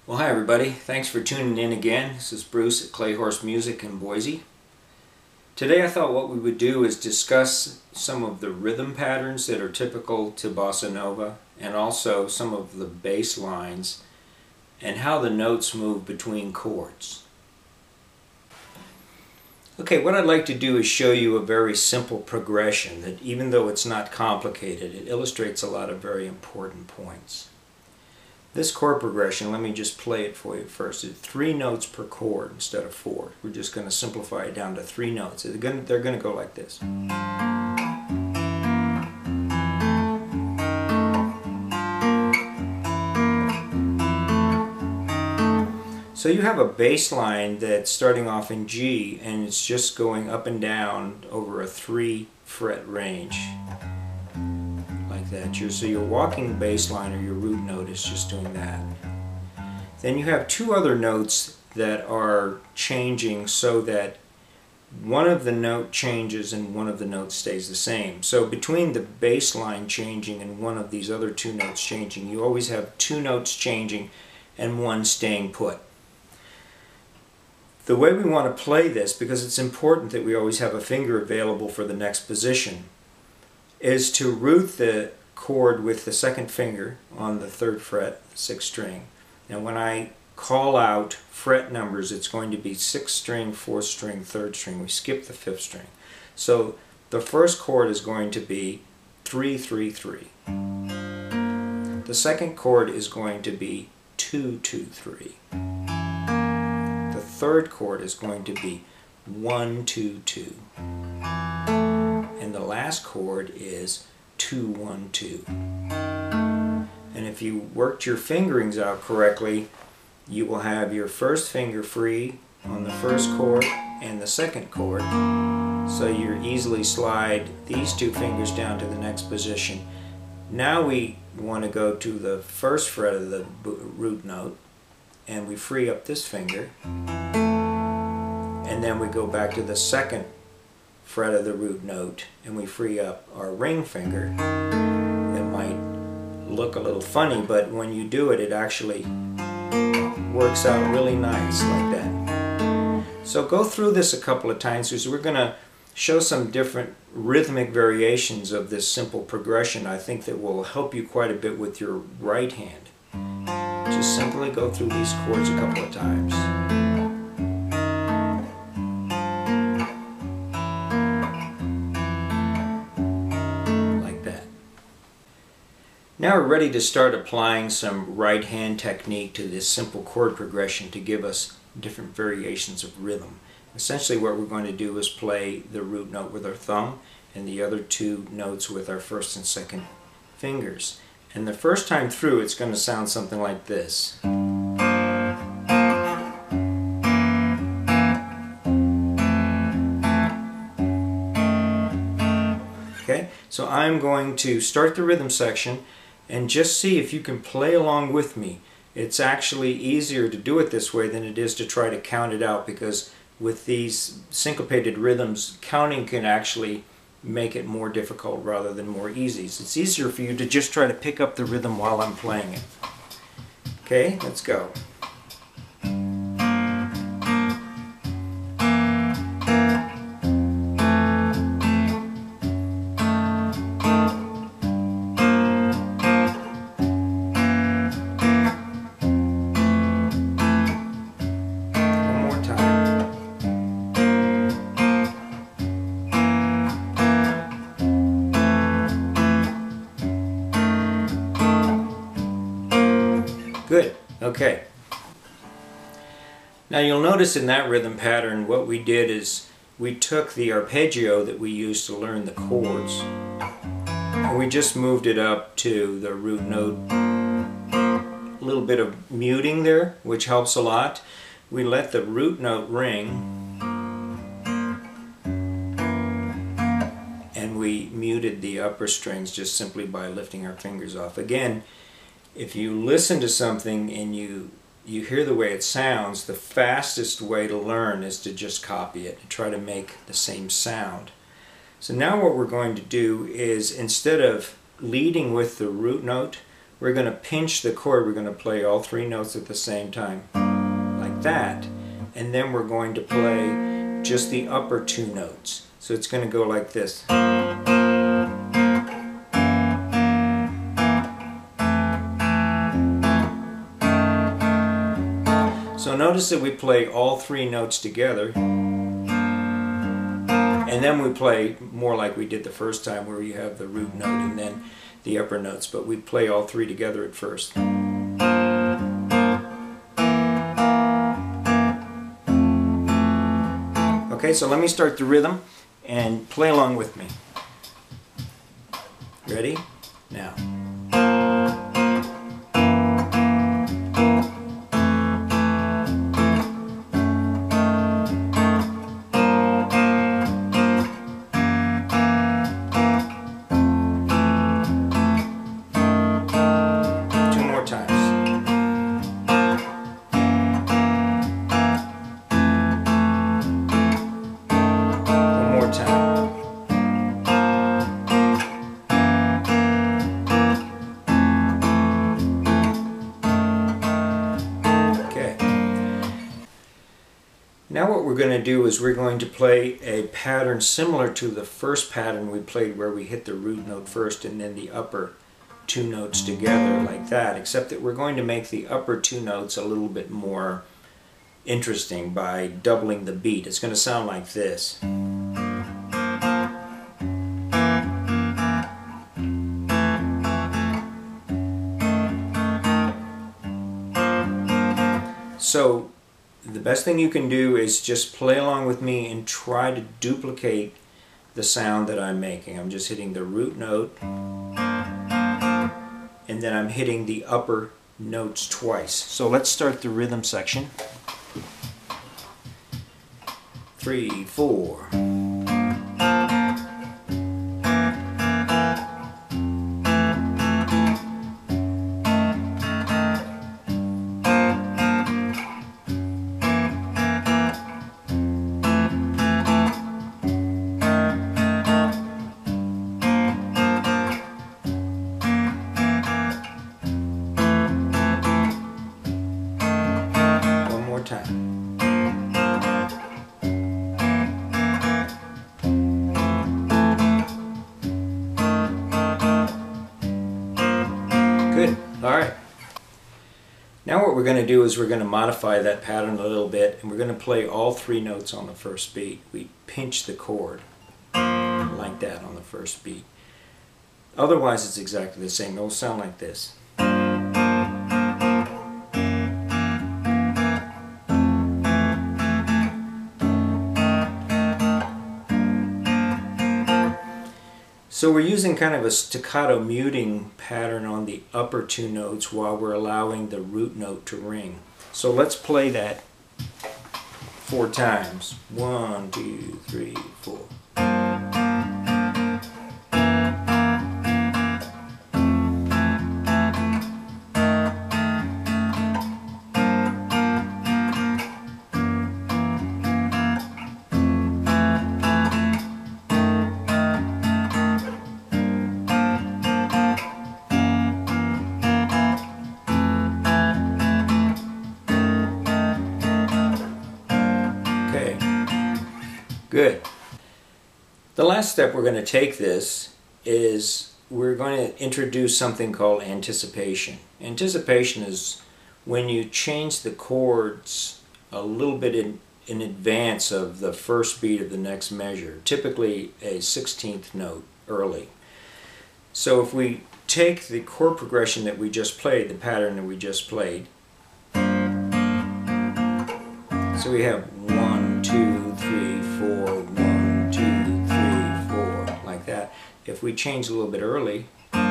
Well, hi everybody. Thanks for tuning in again. This is Bruce at Clayhorse Music in Boise. Today I thought what we would do is discuss some of the rhythm patterns that are typical to Bossa Nova and also some of the bass lines and how the notes move between chords. Okay, what I'd like to do is show you a very simple progression that, even though it's not complicated, it illustrates a lot of very important points. This chord progression, let me just play it for you first. It's 3 notes per chord instead of 4. We're just going to simplify it down to 3 notes. They're going to go like this. So you have a bass line that's starting off in G and it's just going up and down over a 3 fret range. Like that. So your walking bass line or your root note is just doing that. Then you have 2 other notes that are changing so that one of the note changes and one of the notes stays the same. So between the bass line changing and one of these other 2 notes changing, you always have 2 notes changing and one staying put. The way we want to play this, because it's important that we always have a finger available for the next position, is to root the chord with the 2nd finger on the 3rd fret, the 6th string. And when I call out fret numbers, it's going to be 6th string, 4th string, 3rd string. We skip the 5th string. So the first chord is going to be 3, 3, 3. The second chord is going to be 2, 2, 3. The third chord is going to be 1, 2, 2. And the last chord is 2, 1, 2. And if you worked your fingerings out correctly, you will have your first finger free on the first chord and the second chord. So you easily slide these 2 fingers down to the next position. Now we want to go to the 1st fret of the root note and we free up this finger. And then we go back to the 2nd fret of the root note and we free up our ring finger. It might look a little funny, but when you do it, it actually works out really nice like that. So go through this a couple of times because we're going to show some different rhythmic variations of this simple progression. I think that will help you quite a bit with your right hand. Just simply go through these chords a couple of times. Now we're ready to start applying some right hand technique to this simple chord progression to give us different variations of rhythm. Essentially what we're going to do is play the root note with our thumb and the other 2 notes with our 1st and 2nd fingers. And the first time through it's going to sound something like this. Okay, so I'm going to start the rhythm section and just see if you can play along with me. It's actually easier to do it this way than it is to try to count it out, because with these syncopated rhythms, counting can actually make it more difficult rather than more easy. So it's easier for you to just try to pick up the rhythm while I'm playing it. Okay, let's go. Good. Okay. Now you'll notice in that rhythm pattern what we did is we took the arpeggio that we used to learn the chords and we just moved it up to the root note. A little bit of muting there, which helps a lot. We let the root note ring and we muted the upper strings just simply by lifting our fingers off. Again, if you listen to something and you hear the way it sounds, the fastest way to learn is to just copy it and try to make the same sound. So now what we're going to do is, instead of leading with the root note, we're going to pinch the chord. We're going to play all three notes at the same time, like that. And then we're going to play just the upper two notes. So it's going to go like this. So notice that we play all three notes together, and then we play more like we did the first time, where you have the root note and then the upper notes, but we play all three together at first. Okay, so let me start the rhythm and play along with me. Ready? Now. Now what we're going to do is we're going to play a pattern similar to the first pattern we played, where we hit the root note first and then the upper two notes together like that, except that we're going to make the upper two notes a little bit more interesting by doubling the beat. It's going to sound like this. So the best thing you can do is just play along with me and try to duplicate the sound that I'm making. I'm just hitting the root note, and then I'm hitting the upper notes twice. So let's start the rhythm section. 3, 4. Time. Good. All right. Now what we're going to do is we're going to modify that pattern a little bit, and we're going to play all three notes on the first beat. We pinch the chord like that on the first beat. Otherwise it's exactly the same. It will sound like this. So we're using kind of a staccato muting pattern on the upper two notes while we're allowing the root note to ring. So let's play that 4 times. 1, 2, 3, 4. Good. The last step we're going to take this is we're going to introduce something called anticipation. Anticipation is when you change the chords a little bit in advance of the first beat of the next measure, typically a 16th note early. So if we take the chord progression that we just played, the pattern that we just played, so we have 1, 2, 3, 4, 1, 2, 3, 4, like that. If we change a little bit early, we'll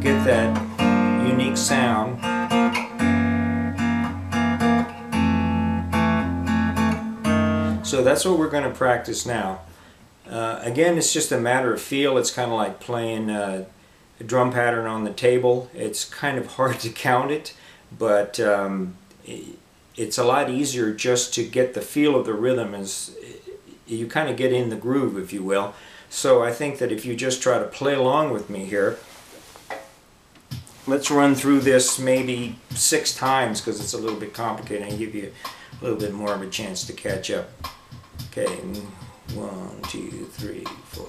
get that unique sound. So that's what we're going to practice now. Again, it's just a matter of feel. It's kind of like playing a drum pattern on the table. It's kind of hard to count it, but it's a lot easier just to get the feel of the rhythm. you kind of get in the groove, if you will. So I think that if you just try to play along with me here, let's run through this maybe 6 times because it's a little bit complicated and give you a little bit more of a chance to catch up. Okay, 1, 2, 3, 4.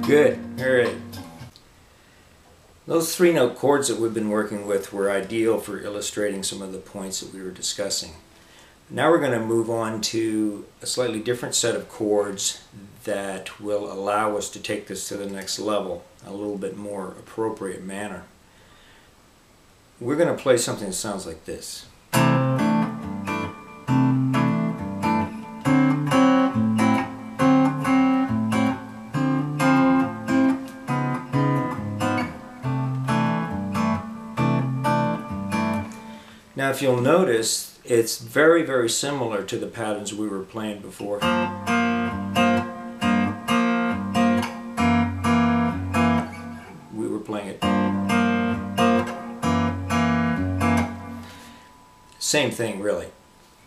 Good. All right. Those 3-note chords that we've been working with were ideal for illustrating some of the points that we were discussing. Now we're going to move on to a slightly different set of chords that will allow us to take this to the next level, a little bit more appropriate manner. We're going to play something that sounds like this. Now if you'll notice, it's very, very similar to the patterns we were playing before. We were playing it. Same thing, really.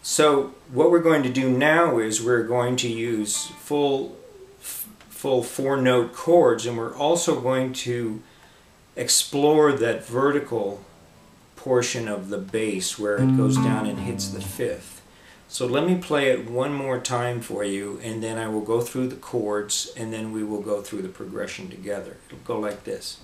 So what we're going to do now is we're going to use full 4-note chords, and we're also going to explore that vertical portion of the bass where it goes down and hits the 5th. So let me play it one more time for you, and then I will go through the chords, and then we will go through the progression together. It'll go like this.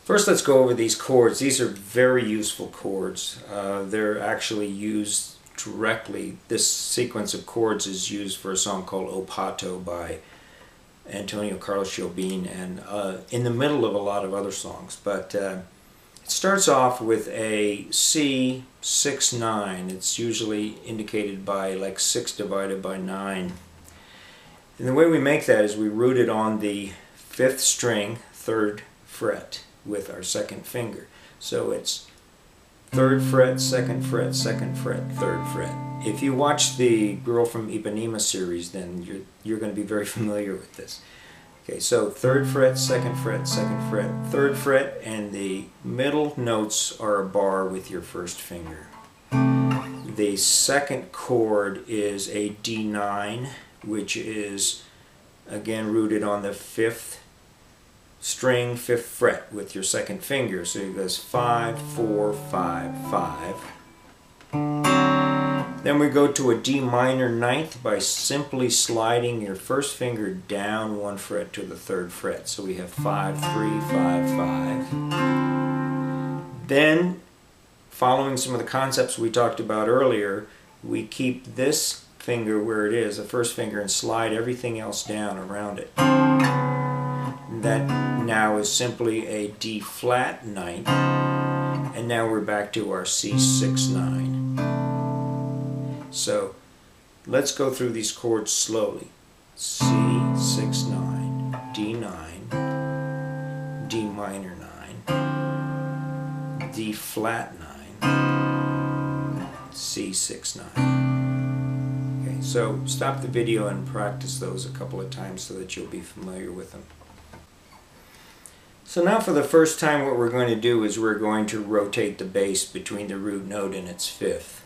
First, let's go over these chords. These are very useful chords. They're actually used directly. This sequence of chords is used for a song called O Pato by Antonio Carlos Jobim, and in the middle of a lot of other songs. But it starts off with a C 6-9. It's usually indicated by like 6 divided by 9. And the way we make that is we root it on the 5th string, 3rd fret, with our 2nd finger. So it's 3rd fret, 2nd fret, 2nd fret, 3rd fret. If you watch the Girl from Ipanema series, then you're going to be very familiar with this. Okay, so 3rd fret, 2nd fret, 2nd fret, 3rd fret, and the middle notes are a bar with your 1st finger. The 2nd chord is a D9, which is again rooted on the 5th string, 5th fret with your 2nd finger. So it goes 5, 4, 5, 5. Then we go to a D minor 9th by simply sliding your 1st finger down 1 fret to the 3rd fret. So we have 5, 3, 5, 5. Then, following some of the concepts we talked about earlier, we keep this finger where it is, the 1st finger, and slide everything else down around it. That now is simply a D flat 9th, and now we're back to our C 6-9. So let's go through these chords slowly. C 6-9, D9, D minor 9, D flat 9, C 6-9. Okay, so stop the video and practice those a couple of times so that you'll be familiar with them. So now for the first time what we're going to do is we're going to rotate the bass between the root note and its 5th.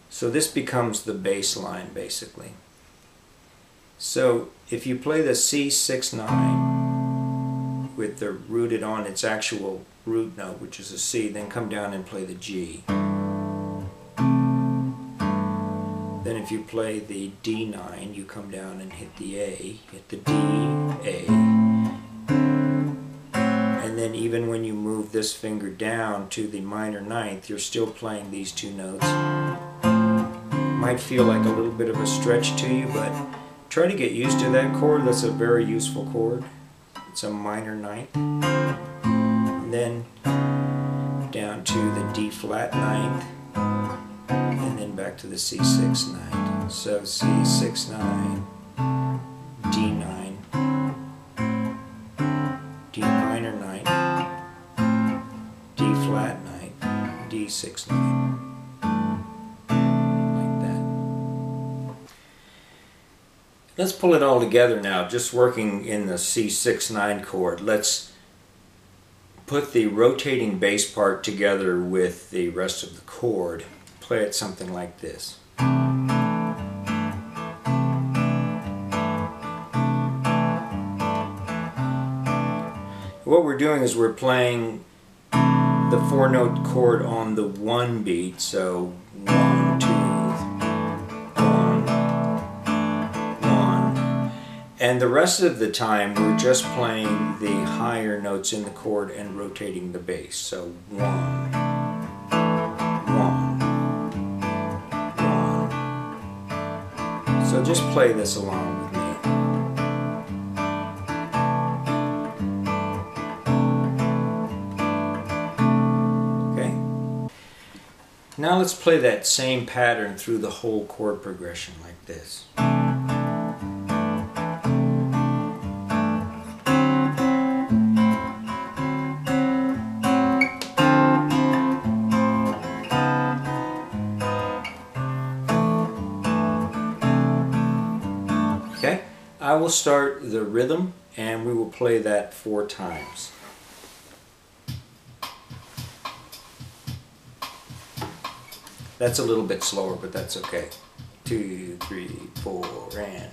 So this becomes the bass line basically. So if you play the C 6-9 with the rooted on its actual root note, which is a C, then come down and play the G. Then if you play the D9, you come down and hit the A, hit the D, A. And then even when you move this finger down to the minor ninth, you're still playing these two notes. Might feel like a little bit of a stretch to you, but try to get used to that chord. That's a very useful chord. It's a minor ninth. And then down to the D flat ninth, and then back to the C6 ninth. So C6 9, D9, D minor ninth, D flat ninth, D6 ninth. Like that. Let's pull it all together now, just working in the C6 9 chord. Let's put the rotating bass part together with the rest of the chord. Play it something like this. What we're doing is we're playing the 4-note chord on the 1 beat, so 1, 2, 1, 1. And the rest of the time we're just playing the higher notes in the chord and rotating the bass. So 1, 1. So just play this along with me. Okay? Now let's play that same pattern through the whole chord progression like this. Okay, I will start the rhythm and we will play that 4 times. That's a little bit slower, but that's okay. 2, 3, 4, and...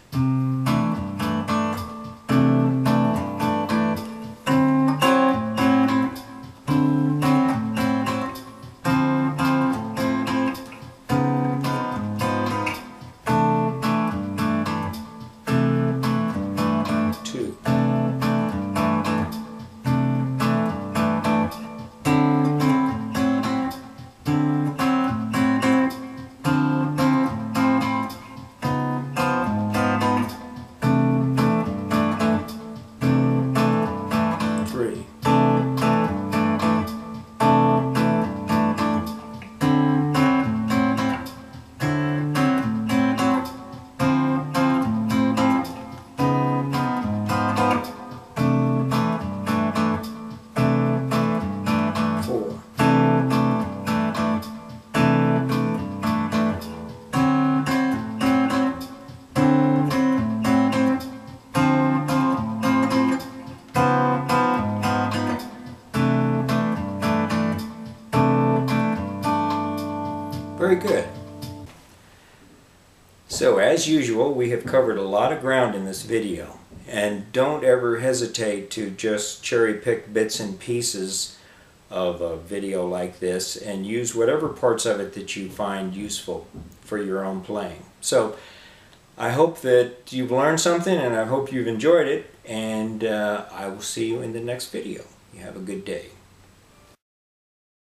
Very good. So as usual, we have covered a lot of ground in this video, and don't ever hesitate to just cherry pick bits and pieces of a video like this and use whatever parts of it that you find useful for your own playing. So I hope that you've learned something, and I hope you've enjoyed it, and I will see you in the next video. You have a good day.